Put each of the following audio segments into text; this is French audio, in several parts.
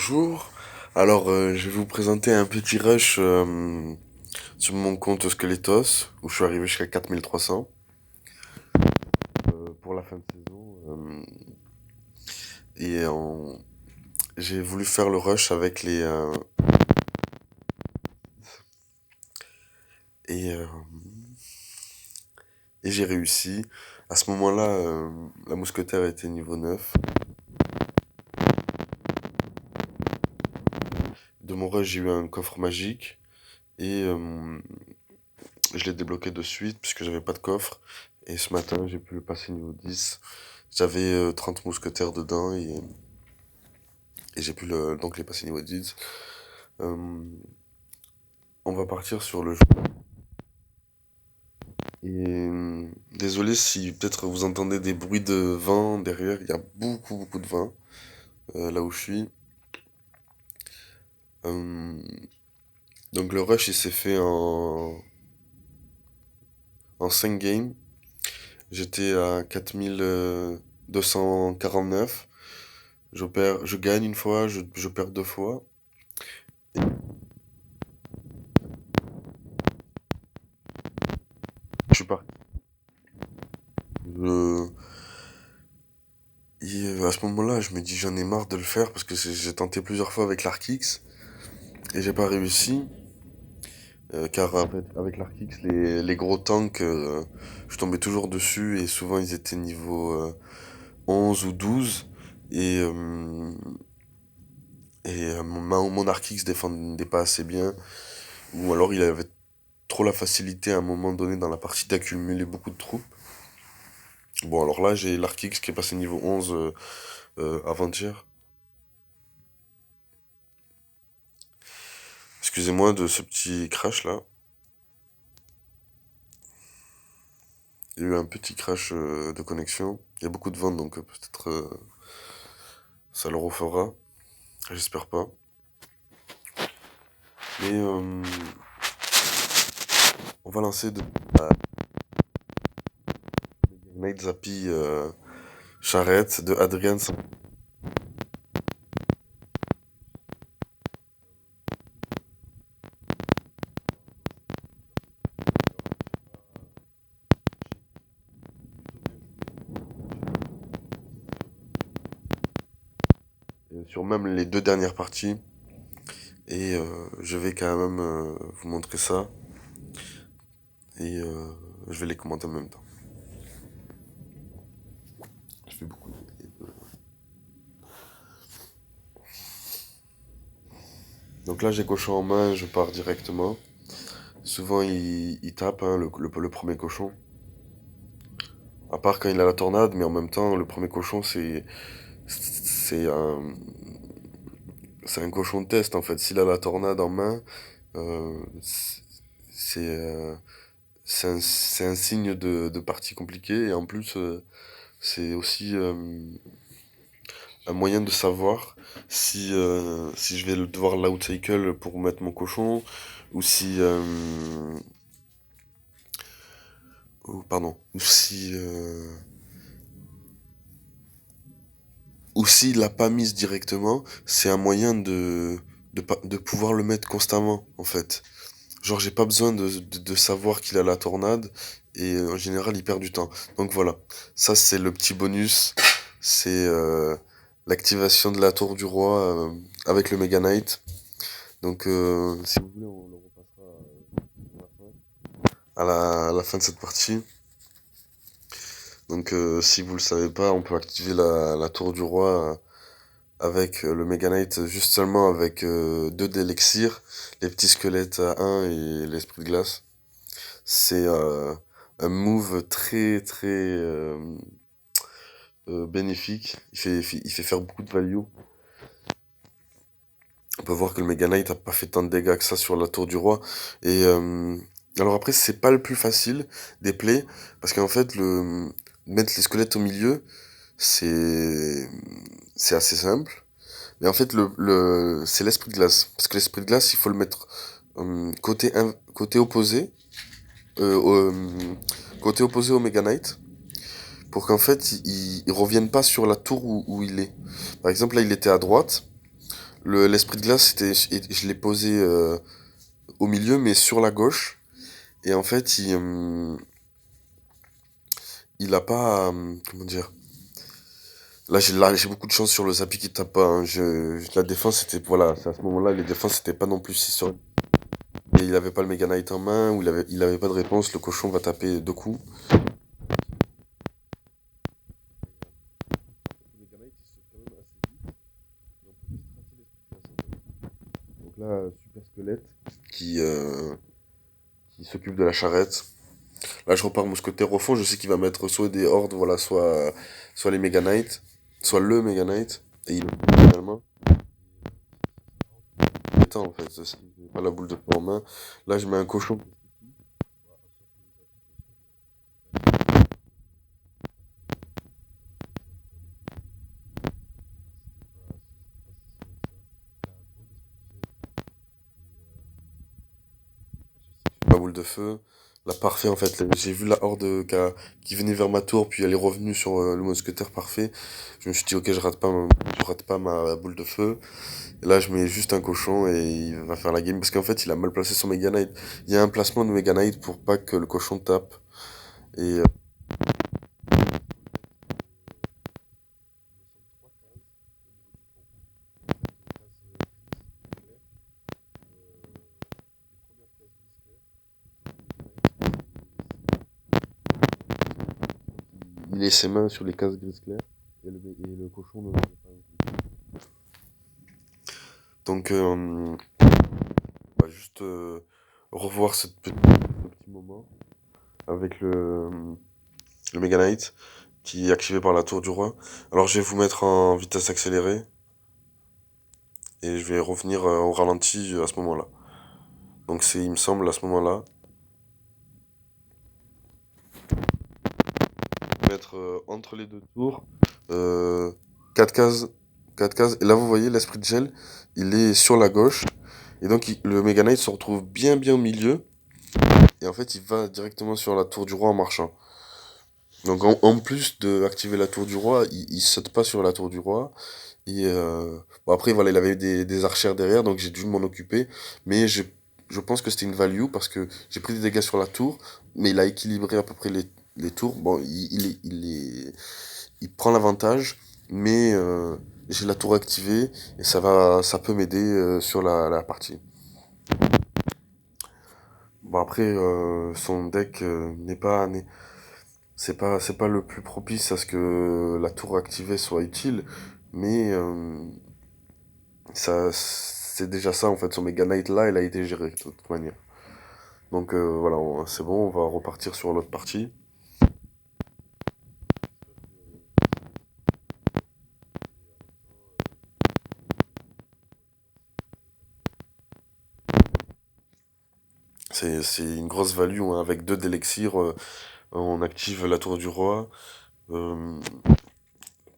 Bonjour. Alors, je vais vous présenter un petit rush sur mon compte Skeletos, où je suis arrivé jusqu'à 4300 pour la fin de saison. Et j'ai voulu faire le rush avec et, euh, et j'ai réussi. À ce moment-là, la mousquetaire était niveau 9. De mon rush, j'ai eu un coffre magique et je l'ai débloqué de suite puisque j'avais pas de coffre. Et ce matin, j'ai pu le passer niveau 10. J'avais 30 mousquetaires dedans et j'ai pu donc les passer niveau 10. Euh, on va partir sur le jeu. Et désolé si peut-être vous entendez des bruits de vent derrière. Il y a beaucoup de vent là où je suis. Euh, donc le rush il s'est fait en 5 games. J'étais à 4249. Je gagne une fois, je perds deux fois. Je suis parti. Je- Et à ce moment-là, je me dis j'en ai marre de le faire parce que j'ai tenté plusieurs fois avec l'Arkix et j'ai pas réussi. Car en fait, avec l'Arkix, les gros tanks, je tombais toujours dessus et souvent ils étaient niveau 11 ou 12 et, euh, mon Arkix défendait pas assez bien ou alors il avait trop la facilité à un moment donné dans la partie d'accumuler beaucoup de troupes. Bon alors là j'ai l'Arkix qui est passé niveau 11 avant-hier. Excusez-moi de ce petit crash là. Il y a eu un petit crash de connexion. Il y a beaucoup de vent donc peut-être ça le refera. J'espère pas. Mais on va lancer de Night Zappy Charrette de Adrian. Sur même les deux dernières parties. Et je vais quand même vous montrer ça. Et je vais les commenter en même temps. Je fais beaucoup de... Donc là j'ai cochon en main, je pars directement. Souvent il tape hein, le premier cochon. À part quand il a la tornade, mais en même temps le premier cochon c'est un, c'est un cochon de test en fait. S'il a la tornade en main, euh, c'est c'est un signe de partie compliquée et en plus c'est aussi un moyen de savoir si je vais devoir l'outcycle pour mettre mon cochon ou si pardon ou s'il l'a pas mise directement, c'est un moyen de pouvoir le mettre constamment en fait. Genre, j'ai pas besoin de savoir qu'il a la tornade et en général, il perd du temps. Donc voilà, ça c'est le petit bonus. C'est l'activation de la tour du roi avec le Mega Knight. Donc, si vous voulez, on le repassera à la fin de cette partie. Donc, si vous le savez pas, on peut activer la tour du roi avec le Mega Knight juste seulement avec deux d'élixir, les petits squelettes à 1 et l'esprit de glace. C'est un move très bénéfique. Il fait faire beaucoup de value. On peut voir que le Mega Knight a pas fait tant de dégâts que ça sur la tour du roi. Et alors après, c'est pas le plus facile des plays. Parce qu'en fait, mettre les squelettes au milieu, c'est c'est assez simple. Mais en fait, c'est l'esprit de glace. Parce que l'esprit de glace, il faut le mettre côté opposé. euh, côté opposé au Mega Knight. Pour qu'en fait, il revienne pas sur la tour où il est. Par exemple, là, il était à droite. L'esprit de glace, je l'ai posé au milieu, mais sur la gauche. Et en fait, il a pas, comment dire. Là, j'ai beaucoup de chance sur le Zapi qui tape pas, hein. La défense, c'était, voilà, c'est à ce moment-là, les défenses, c'était pas non plus si sur. Et il avait pas le Mega Knight en main, ou il avait pas de réponse, le cochon va taper deux coups. Le Mega Knight, il saute quand même assez vite, et on peut vite rater l'esprit de glace, en fait. Donc là, Super Squelette, qui, euh, qui s'occupe de la charrette. Là, je repars mousquetaire au fond, je sais qu'il va mettre soit des hordes, voilà, soit les Mega Knight, soit le Mega Knight, et il le fait finalement. Éteint, en fait, si j'ai pas la boule de feu en main. Là, je mets un cochon. La boule de feu. La parfait, en fait. J'ai vu la horde qui venait vers ma tour, puis elle est revenue sur le mousquetaire parfait. Je me suis dit, ok, je rate pas ma boule de feu. Et là, je mets juste un cochon et il va faire la game. Parce qu'en fait, il a mal placé son Mega Knight. Il y a un placement de Mega Knight pour pas que le cochon tape. Et il laisse ses mains sur les cases grises claires. Et le cochon ne le fait pas. Donc, on va juste revoir ce petit moment avec le Mega Knight qui est activé par la tour du roi. Alors, je vais vous mettre en vitesse accélérée et je vais revenir au ralenti à ce moment-là. Donc, il me semble, à ce moment-là, mettre entre les deux tours euh, 4 cases. 4 cases. Et là, vous voyez, l'esprit de gel, il est sur la gauche. Et donc, le Mega Knight se retrouve bien au milieu. Et en fait, il va directement sur la tour du roi en marchant. Donc en plus de activer la tour du roi, il saute pas sur la tour du roi. Et bon, après, voilà, il avait des archères derrière, donc j'ai dû m'en occuper. Mais je pense que c'était une value parce que j'ai pris des dégâts sur la tour, mais il a équilibré à peu près les tours. Bon, il prend l'avantage, mais j'ai la tour activée et ça peut m'aider sur la partie. Bon, après, son deck c'est pas le plus propice à ce que la tour activée soit utile, mais c'est déjà ça en fait. Son Mega Knight là, il a été géré de toute manière. Donc voilà, c'est bon, on va repartir sur l'autre partie. C'est une grosse value, hein. Avec deux d'élixir, on active la tour du roi. Euh,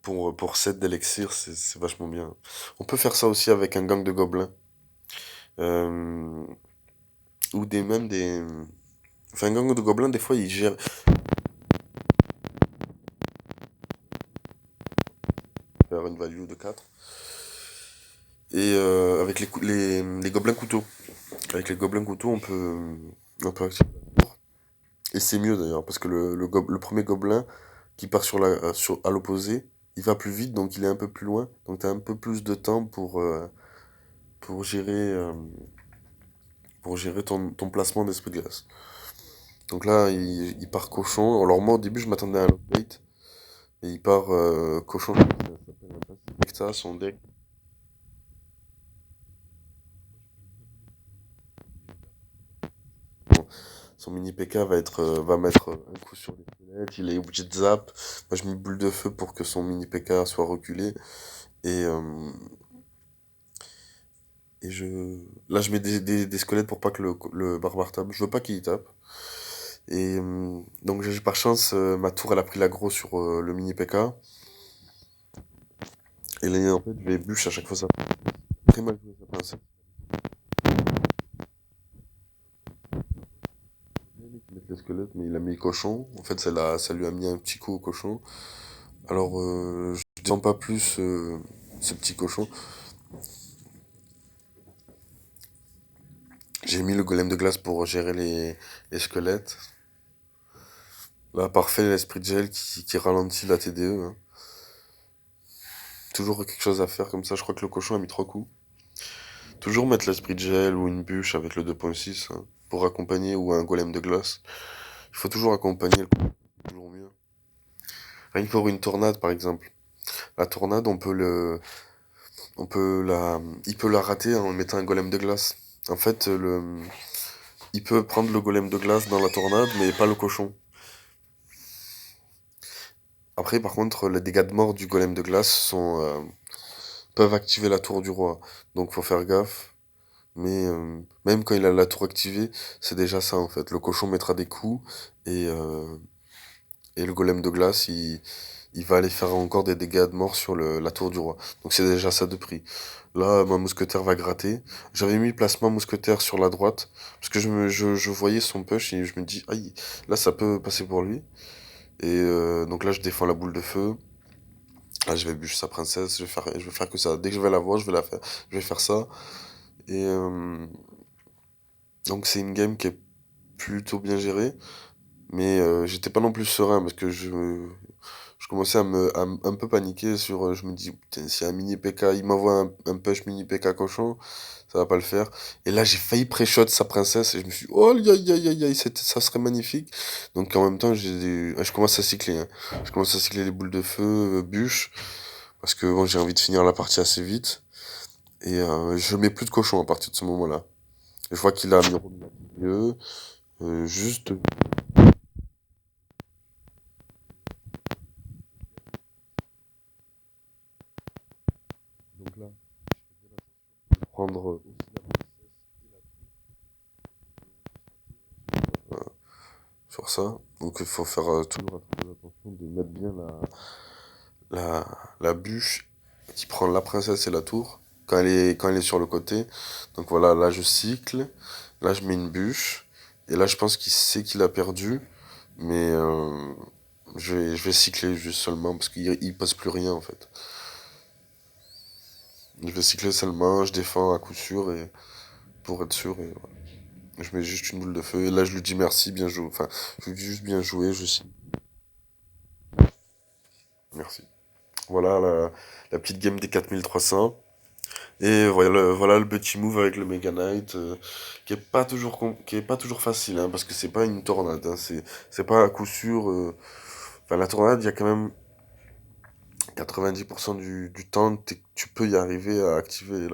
pour 7 d'élixir, c'est vachement bien. On peut faire ça aussi avec un gang de gobelins. Euh, ou même des. Enfin, un gang de gobelins, des fois, ils gèrent. Faire une value de 4. Et avec les gobelins couteaux. Avec les gobelins couteaux, on peut activer la tour. Et c'est mieux d'ailleurs, parce que le premier gobelin qui part à l'opposé, il va plus vite, donc il est un peu plus loin. Donc tu as un peu plus de temps pour pour gérer ton placement d'esprit de glace. Donc là, il part cochon. Alors moi, au début, je m'attendais à un bait. Et il part cochon. Ça s'appelle un passive avec ça, son deck. Son mini PK va mettre un coup sur les squelettes, il est obligé de zap. Moi je mets une boule de feu pour que son mini PK soit reculé. Et, euh, et là je mets des squelettes pour pas que le barbare tape. Je veux pas qu'il tape. Et donc j'ai par chance, ma tour elle a pris l'aggro sur le mini PK. Et là en fait je vais bûche à chaque fois ça. Très mal joué ça pince. J'ai aimé qu'il mette les squelettes, mais il a mis le cochon. En fait ça lui a mis un petit coup au cochon. Alors je descends pas plus ce petit cochon. J'ai mis le golem de glace pour gérer les squelettes. Là, parfait, l'esprit de gel qui ralentit la TDE, hein. Toujours quelque chose à faire comme ça. Je crois que le cochon a mis 3 coups. Toujours mettre l'esprit de gel ou une bûche avec le 2.6, hein, pour accompagner, ou un golem de glace. Il faut toujours accompagner le cochon, toujours mieux. Rien que pour une tornade, par exemple. La tornade, on peut il peut la rater en mettant un golem de glace. En fait, il peut prendre le golem de glace dans la tornade, mais pas le cochon. Après, par contre, les dégâts de mort du golem de glace peuvent activer la tour du roi. Donc, faut faire gaffe. Mais même quand il a la tour activée, c'est déjà ça en fait. Le cochon mettra des coups et le golem de glace, il va aller faire encore des dégâts de mort sur la tour du roi. Donc c'est déjà ça de prix. Là, ma mousquetaire va gratter. J'avais mis placement mousquetaire sur la droite parce que je voyais son push et je me dis, aïe, là ça peut passer pour lui. Et donc là, je défends la boule de feu. Là, je vais bûcher sa princesse. Je vais faire que ça. Dès que je vais la voir, je vais faire ça. Et donc c'est une game qui est plutôt bien gérée. Mais j'étais pas non plus serein parce que je commençais un peu paniquer sur. Je me dis, putain, si un mini PK, il m'envoie un push mini PK cochon, ça va pas le faire. Et là, j'ai failli pré-shot sa princesse et je me suis dit, oh, aïe, aïe, aïe, aïe, aïe, ça serait magnifique. Donc en même temps, je commence à cycler, hein. Je commence à cycler les boules de feu, bûche, parce que bon, j'ai envie de finir la partie assez vite. Et je mets plus de cochon à partir de ce moment-là. Je vois qu'il a mis au milieu, juste. Donc là, prendre aussi la princesse sur ça. Donc il faut faire toujours très attention de mettre bien la bûche qui prend la princesse et la tour quand elle est sur le côté. Donc voilà, là je cycle, là je mets une bûche, et là je pense qu'il sait qu'il a perdu, mais je vais cycler juste seulement parce qu'il passe plus rien en fait. Je vais cycler seulement, je défends à coup sûr et pour être sûr, et voilà. Je mets juste une boule de feu et là je lui dis merci, bien joué. Enfin, je lui dis juste bien joué, je cycle. Merci. Voilà la petite game des 4300. Et voilà le petit move avec le Mega Knight, qui est pas toujours facile, hein, parce que c'est pas une tornade, hein, c'est pas à coup sûr. Enfin, la tornade, il y a quand même 90% du temps, tu peux y arriver à activer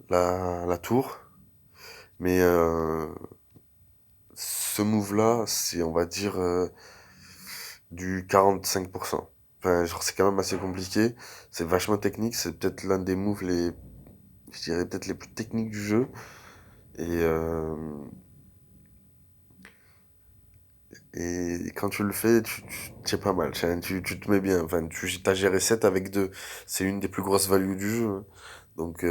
la tour. Mais ce move-là, c'est, on va dire, du 45%. Enfin, genre, c'est quand même assez compliqué. C'est vachement technique. C'est peut-être l'un des moves je dirais peut-être les plus techniques du jeu. Et, euh, et quand tu le fais, c'est pas mal. Tu te mets bien. Enfin, tu as géré 7 avec 2. C'est une des plus grosses values du jeu, hein. Donc,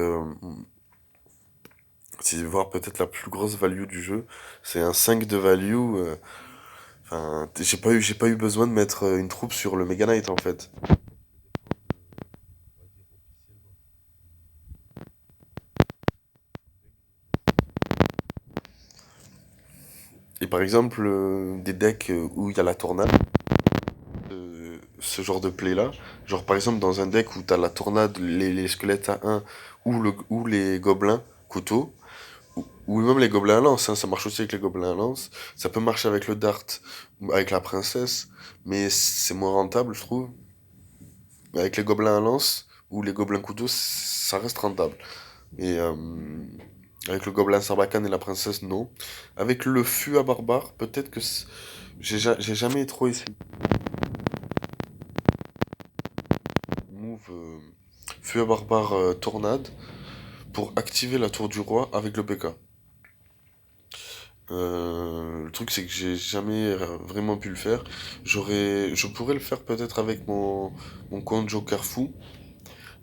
c'est voir peut-être la plus grosse value du jeu. C'est un 5 de value. Enfin, j'ai pas eu besoin de mettre une troupe sur le Mega Knight en fait. Et par exemple, des decks où il y a la tornade, ce genre de play-là, genre par exemple dans un deck où t'as la tornade, les squelettes à un ou les gobelins couteau, ou même les gobelins à lance, hein, ça marche aussi avec les gobelins à lance, ça peut marcher avec le dart, ou avec la princesse, mais c'est moins rentable, je trouve. Mais avec les gobelins à lance ou les gobelins couteau, ça reste rentable. Et avec le gobelin sarbacane et la princesse, non. Avec le fût à barbare, peut-être que j'ai jamais trop essayé. Move fût à barbare tornade pour activer la tour du roi avec le PK. Le truc c'est que j'ai jamais vraiment pu le faire. Je pourrais le faire peut-être avec mon compte Joker fou.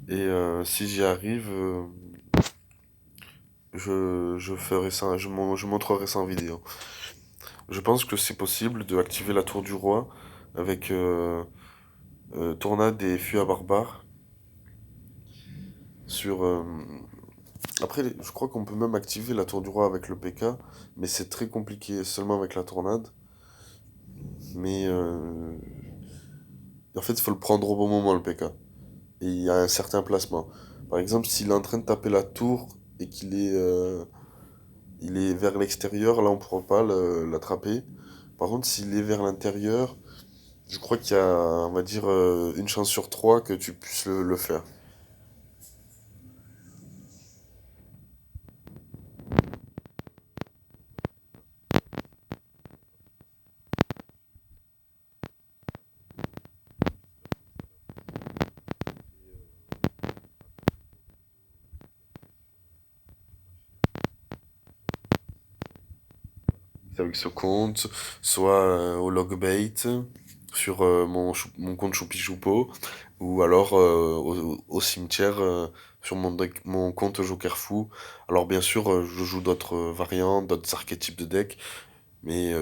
Et si j'y arrive, je ferai ça, je montrerai ça en vidéo. Je pense que c'est possible de activer la tour du roi avec tornade et fût à barbare sur, Après, je crois qu'on peut même activer la tour du roi avec le PK, mais c'est très compliqué seulement avec la tornade. Mais en fait, il faut le prendre au bon moment, le PK. Et il y a un certain placement. Par exemple, s'il est en train de taper la tour et il est vers l'extérieur, là on ne pourra pas l'attraper. Par contre, s'il est vers l'intérieur, je crois qu'il y a, on va dire, une chance sur trois que tu puisses le faire. C'est avec ce compte, soit au logbait, sur mon compte Choupi Choupo, ou alors au cimetière sur mon compte Joker Fou. Alors bien sûr, je joue d'autres variantes, d'autres archétypes de deck, mais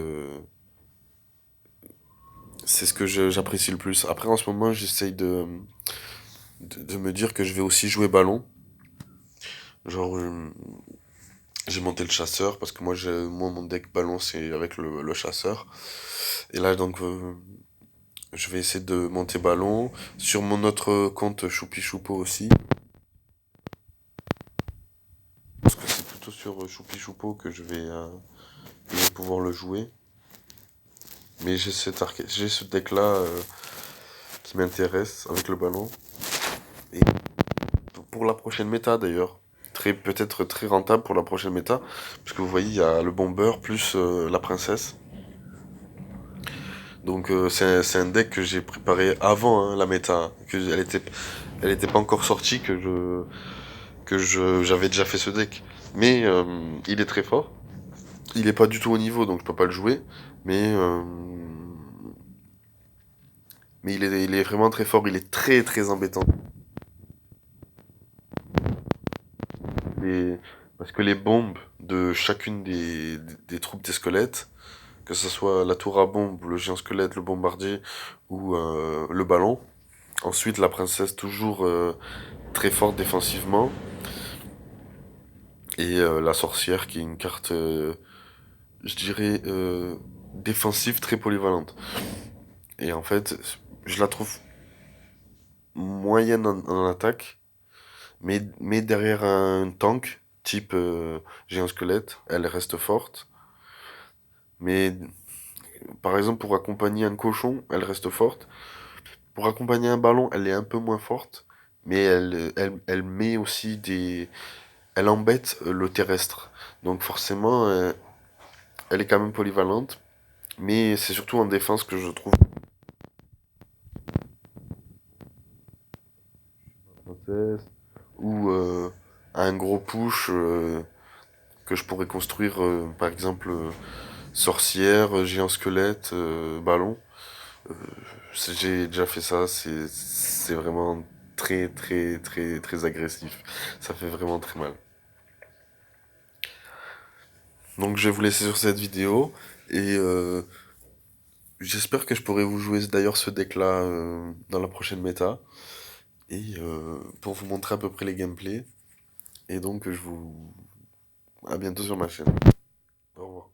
c'est ce que j'apprécie le plus. Après, en ce moment, j'essaye de me dire que je vais aussi jouer ballon. Genre, j'ai monté le chasseur, parce que moi mon deck ballon, c'est avec le chasseur. Et là, donc, je vais essayer de monter ballon. Sur mon autre compte Choupi Choupo aussi. Parce que c'est plutôt sur Choupi Choupo que je vais pouvoir le jouer. Mais j'ai ce deck-là qui m'intéresse avec le ballon. Et pour la prochaine méta d'ailleurs. Peut-être très rentable pour la prochaine méta. Parce que vous voyez, il y a le bomber plus la princesse. Donc c'est un deck que j'ai préparé avant la méta. Hein, elle était pas encore sortie j'avais déjà fait ce deck. Mais il est très fort. Il est pas du tout au niveau, donc je peux pas le jouer. Mais, euh, mais il est vraiment très fort. Il est très très embêtant. Et, parce que les bombes de chacune des troupes des squelettes, que ce soit la tour à bombe, le géant squelette, le bombardier ou le ballon. Ensuite, la princesse toujours très forte défensivement. Et la sorcière qui est une carte, je dirais, défensive très polyvalente. Et en fait, je la trouve moyenne en attaque, mais derrière un tank, type géant squelette, elle reste forte. Mais par exemple, pour accompagner un cochon, elle reste forte. Pour accompagner un ballon, elle est un peu moins forte, mais elle met aussi des... Elle embête le terrestre. Donc forcément, elle est quand même polyvalente, mais c'est surtout en défense que je trouve princesse ou un gros push que je pourrais construire, par exemple, sorcière, géant squelette, ballon. Euh, j'ai déjà fait ça, c'est vraiment très très très très agressif. Ça fait vraiment très mal. Donc je vais vous laisser sur cette vidéo et j'espère que je pourrai vous jouer d'ailleurs ce deck-là dans la prochaine méta et pour vous montrer à peu près les gameplays. Et donc je vous à bientôt sur ma chaîne. Au revoir.